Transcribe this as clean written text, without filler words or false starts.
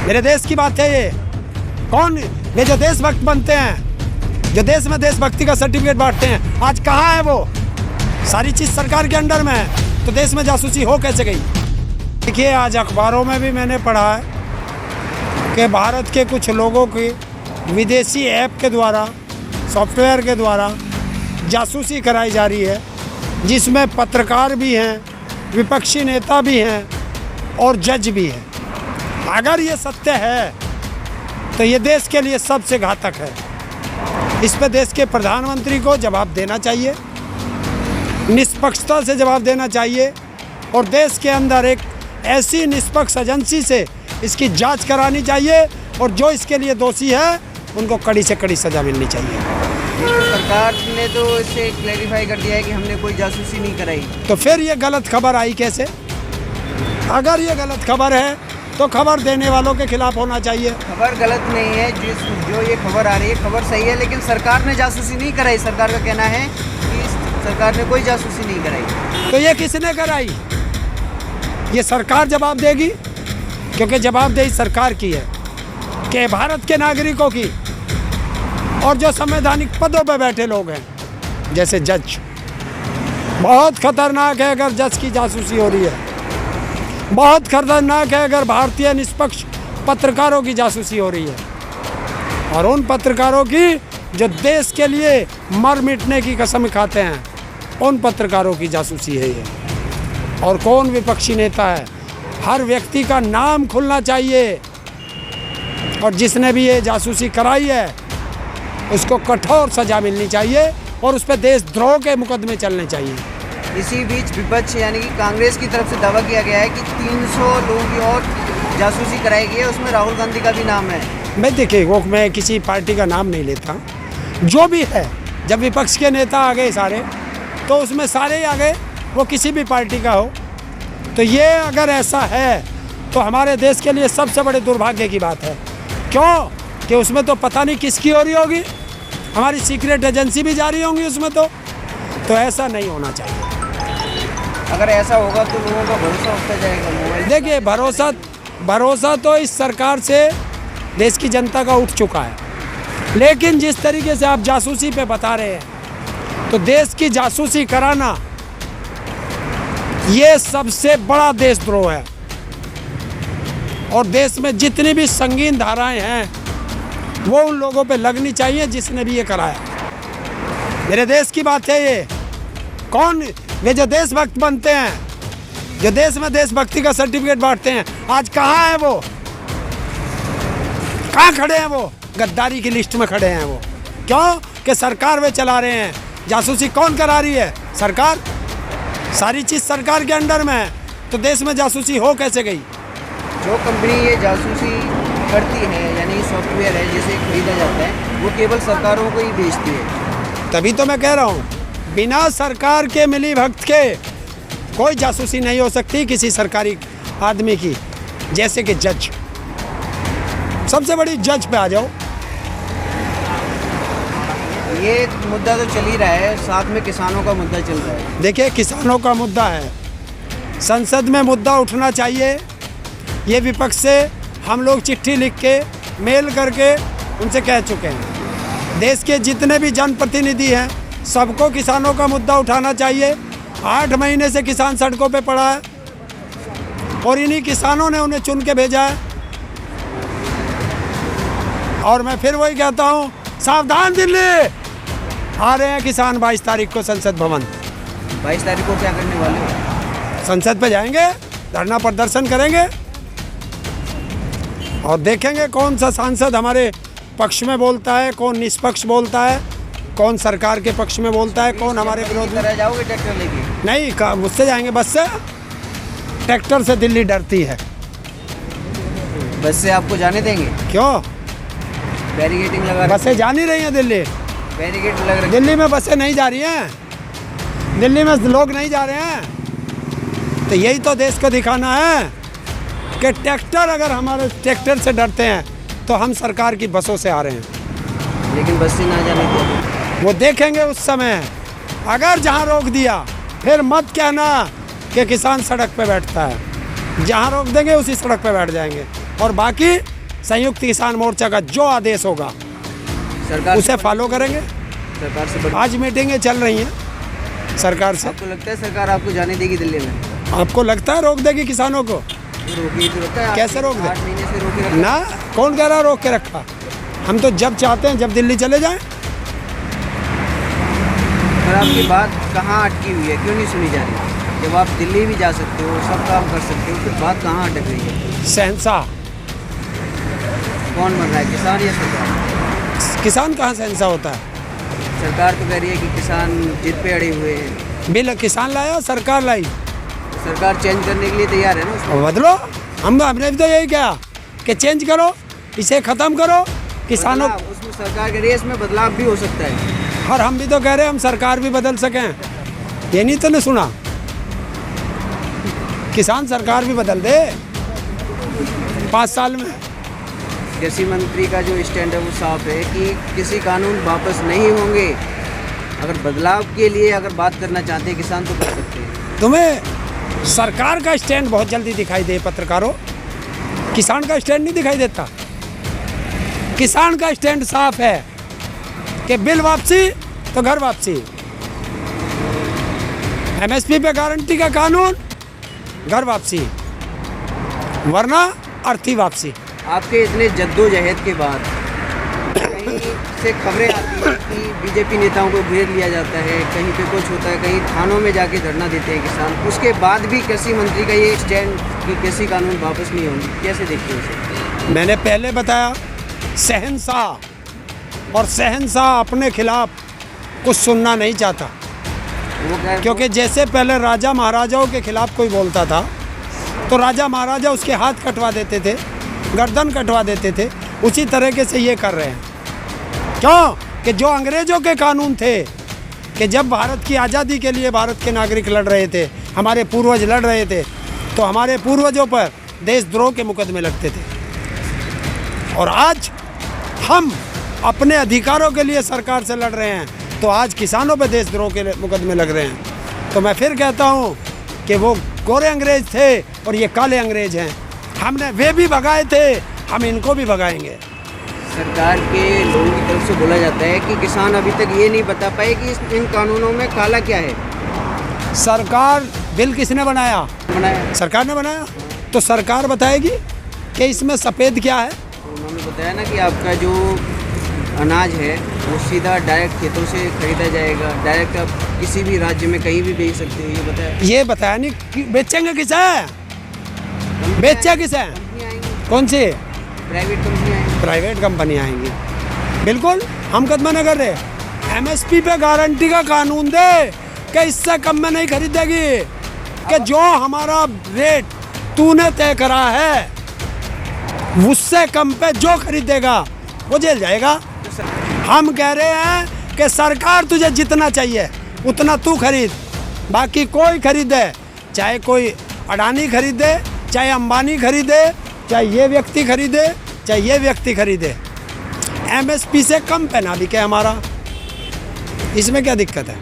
मेरे देश की बात है ये। कौन ये जो देशभक्त बनते हैं, जो देश में देशभक्ति का सर्टिफिकेट बांटते हैं, आज कहाँ है वो? सारी चीज़ सरकार के अंडर में है, तो देश में जासूसी हो कैसे गई? देखिए, आज अखबारों में भी मैंने पढ़ा है कि भारत के कुछ लोगों की विदेशी ऐप के द्वारा, सॉफ्टवेयर के द्वारा जासूसी कराई जा रही है, जिसमें पत्रकार भी हैं, विपक्षी नेता भी हैं और जज भी हैं। अगर ये सत्य है तो ये देश के लिए सबसे घातक है। इस पे देश के प्रधानमंत्री को जवाब देना चाहिए, निष्पक्षता से जवाब देना चाहिए और देश के अंदर एक ऐसी निष्पक्ष एजेंसी से इसकी जांच करानी चाहिए और जो इसके लिए दोषी है उनको कड़ी से कड़ी सज़ा मिलनी चाहिए। सरकार ने तो इसे क्लैरिफाई कर दिया है कि हमने कोई जासूसी नहीं कराई। तो फिर ये गलत खबर आई कैसे? अगर ये गलत खबर है तो खबर देने वालों के खिलाफ होना चाहिए। खबर गलत नहीं है, जो ये खबर आ रही है खबर सही है, लेकिन सरकार ने जासूसी नहीं कराई। सरकार का कहना है कि सरकार ने कोई जासूसी नहीं कराई। तो ये किसने कराई? ये सरकार जवाब देगी, क्योंकि जवाबदेही सरकार की है कि भारत के नागरिकों की और जो संवैधानिक पदों पर बैठे लोग हैं, जैसे जज। बहुत खतरनाक है अगर जज की जासूसी हो रही है, बहुत खतरनाक है अगर भारतीय निष्पक्ष पत्रकारों की जासूसी हो रही है और उन पत्रकारों की जो देश के लिए मर मिटने की कसम खाते हैं, उन पत्रकारों की जासूसी है ये। और कौन विपक्षी नेता है? हर व्यक्ति का नाम खुलना चाहिए और जिसने भी ये जासूसी कराई है उसको कठोर सजा मिलनी चाहिए और उस पर देशद्रोह के मुकदमे चलने चाहिए। इसी बीच विपक्ष यानी कि कांग्रेस की तरफ से दावा किया गया है कि 300 लोगों की और जासूसी कराई गई है, उसमें राहुल गांधी का भी नाम है। मैं देखिए, वो मैं किसी पार्टी का नाम नहीं लेता, जो भी है। जब विपक्ष के नेता आ गए सारे, तो उसमें सारे ही आ गए, वो किसी भी पार्टी का हो। तो ये अगर ऐसा है तो हमारे देश के लिए सबसे बड़े दुर्भाग्य की बात है। क्यों? कि उसमें तो पता नहीं किसकी हो रही होगी, हमारी सीक्रेट एजेंसी भी जा रही होंगी उसमें। तो ऐसा नहीं होना चाहिए। अगर ऐसा होगा तो लोगों का भरोसा उठता जाएगा मोबाइल। देखिए, भरोसा तो इस सरकार से देश की जनता का उठ चुका है, लेकिन जिस तरीके से आप जासूसी पे बता रहे हैं, तो देश की जासूसी कराना ये सबसे बड़ा देशद्रोह है। और देश में जितनी भी संगीन धाराएं हैं वो उन लोगों पे लगनी चाहिए जिसने भी ये कराया। मेरे देश की बात है ये। कौन ये जो देशभक्त बनते हैं, जो देश में देशभक्ति का सर्टिफिकेट बांटते हैं, आज कहाँ है वो? कहाँ खड़े हैं वो? गद्दारी की लिस्ट में खड़े हैं वो। क्यों? कि सरकार वे चला रहे हैं। जासूसी कौन करा रही है? सरकार। सारी चीज़ सरकार के अंडर में है, तो देश में जासूसी हो कैसे गई? जो कंपनी ये जासूसी करती है यानी सॉफ्टवेयर है जिसे खरीदा जाता है, वो केवल सरकारों को ही बेचती है। तभी तो मैं कह रहा हूँ, बिना सरकार के मिली भक्त के कोई जासूसी नहीं हो सकती किसी सरकारी आदमी की। जैसे कि जज, सबसे बड़ी जज पे आ जाओ। ये मुद्दा तो चल ही रहा है, साथ में किसानों का मुद्दा चल रहा है। देखिए, किसानों का मुद्दा है, संसद में मुद्दा उठना चाहिए। ये विपक्ष से हम लोग चिट्ठी लिख के, मेल करके उनसे कह चुके हैं। देश के जितने भी जनप्रतिनिधि हैं सबको किसानों का मुद्दा उठाना चाहिए। 8 महीने से किसान सड़कों पे पड़ा है और इन्हीं किसानों ने उन्हें चुन के भेजा है। और मैं फिर वही कहता हूँ, सावधान दिल्ली, आ रहे हैं किसान 22 तारीख को संसद भवन। 22 तारीख को क्या करने वाले हो? संसद पे जाएंगे, धरना प्रदर्शन करेंगे और देखेंगे कौन सा सांसद हमारे पक्ष में बोलता है, कौन निष्पक्ष बोलता है, कौन सरकार के पक्ष में बोलता है, कौन हमारे विरोध में। जाओगे ट्रैक्टर लेके? नहीं, मुझसे जाएंगे बस से। ट्रैक्टर से दिल्ली डरती है। बस से आपको जाने देंगे? क्यों? बैरिकेडिंग लगा, बसें जा नहीं रही हैं दिल्ली। बैरिकेड लग रहा। दिल्ली में बसें नहीं जा रही हैं, दिल्ली में लोग नहीं जा रहे हैं। तो यही तो देश को दिखाना है कि ट्रैक्टर, अगर हमारे ट्रैक्टर से डरते हैं तो हम सरकार की बसों से आ रहे हैं। लेकिन बस से ना जाने दो, वो देखेंगे उस समय। अगर जहाँ रोक दिया फिर मत कहना कि किसान सड़क पे बैठता है। जहाँ रोक देंगे उसी सड़क पे बैठ जाएंगे और बाकी संयुक्त किसान मोर्चा का जो आदेश होगा सरकार उसे फॉलो करेंगे। सरकार से आज मीटिंगें चल रही हैं सरकार से। आपको लगता है सरकार आपको जाने देगी दिल्ली में? आपको लगता है रोक देगी किसानों को? रोकी तो लगता है कैसे रोक दे? 8 महीने से रोके रखा। ना, कौन कह रहा रोक के रखा? हम तो जब चाहते हैं जब दिल्ली चले जाएं। पर आपकी बात कहाँ अटकी हुई है, क्यों नहीं सुनी जा रही? जब आप दिल्ली भी जा सकते हो, सब काम कर सकते हो, फिर बात कहाँ अटक रही है? शहंशाह कौन बन रहा है, किसान या सरकार? किसान कहाँ शहंशाह होता है? सरकार तो कह रही है कि किसान जिद पे अड़े हुए हैं। बिल किसान लाया, सरकार लाई। सरकार चेंज करने के लिए तैयार है ना उसको? बदलो। हमने भी तो यही कहा कि चेंज करो, इसे ख़त्म करो। किसानों बदलाव, उसमें सरकार के रेस में बदलाव भी हो सकता है। और हम भी तो कह रहे हैं हम सरकार भी बदल सकें। ये नहीं तो नहीं सुना, किसान सरकार भी बदल दे 5 साल में। कृषि मंत्री का जो स्टैंड है वो साफ है कि किसी कानून वापस नहीं होंगे। अगर बदलाव के लिए अगर बात करना चाहते हैं किसान तो कर सकते हैं। तुम्हें सरकार का स्टैंड बहुत जल्दी दिखाई दे पत्रकारों, किसान का स्टैंड नहीं दिखाई देता। किसान का स्टैंड साफ है कि बिल वापसी तो घर वापसी, एमएसपी पे गारंटी का कानून, घर वापसी, वरना अर्थी वापसी। आपके इतने जद्दोजहद के बाद कहीं से खबरें आती हैं कि बीजेपी नेताओं को घेर लिया जाता है, कहीं पे कुछ होता है, कहीं थानों में जाके धरना देते हैं किसान, उसके बाद भी कृषि मंत्री का ये स्टैंड कि कृषि कानून वापस नहीं होंगे, कैसे देखते हैं इसे? मैंने पहले बताया शहंशाह, और शहंशाह अपने खिलाफ कुछ सुनना नहीं चाहता। वो कह क्योंकि जैसे पहले राजा महाराजाओं के खिलाफ कोई बोलता था तो राजा महाराजा उसके हाथ कटवा देते थे, गर्दन कटवा देते थे, उसी तरीके से ये कर रहे हैं। क्यों कि जो अंग्रेज़ों के कानून थे कि जब भारत की आज़ादी के लिए भारत के नागरिक लड़ रहे थे, हमारे पूर्वज लड़ रहे थे, तो हमारे पूर्वजों पर देशद्रोह के मुकदमे लगते थे। और आज हम अपने अधिकारों के लिए सरकार से लड़ रहे हैं, तो आज किसानों पे देशद्रोह के मुकदमे लग रहे हैं। तो मैं फिर कहता हूँ कि वो गोरे अंग्रेज थे और ये काले अंग्रेज हैं। हमने वे भी भगाए थे, हम इनको भी भगाएंगे। सरकार के लोगों की तरफ से बोला जाता है कि किसान अभी तक ये नहीं बता पाए कि इन कानूनों में काला क्या है। सरकार बिल किसने बनाया? बनाया सरकार ने बनाया, तो सरकार बताएगी कि इसमें सफ़ेद क्या है। तो उन्होंने बताया ना कि आपका जो अनाज है वो सीधा डायरेक्ट खेतों से खरीदा जाएगा, डायरेक्ट आप किसी भी राज्य में कहीं भी बेच सकते हो, ये बताया। ये बताया नहीं कि बेचेंगे किसे, बेचे किसे, कंपनियाँ आएंगी, कौन सी प्राइवेट कंपनियाँ आएंगी। प्राइवेट कंपनी आएंगी। बिल्कुल हम कदम न कर रहे। एमएसपी पे गारंटी का कानून दे कि इससे कम में नहीं खरीदेगी, कि जो हमारा रेट तूने तय करा है उससे कम पे जो खरीदेगा वो जेल जाएगा। हम कह रहे हैं कि सरकार तुझे जितना चाहिए उतना तू खरीद, बाकी कोई खरीदे, चाहे कोई अडानी खरीदे, चाहे अंबानी खरीदे, चाहे ये व्यक्ति खरीदे, चाहे ये व्यक्ति खरीदे, एमएसपी से कम पे ना बिके हमारा। इसमें क्या दिक्कत है?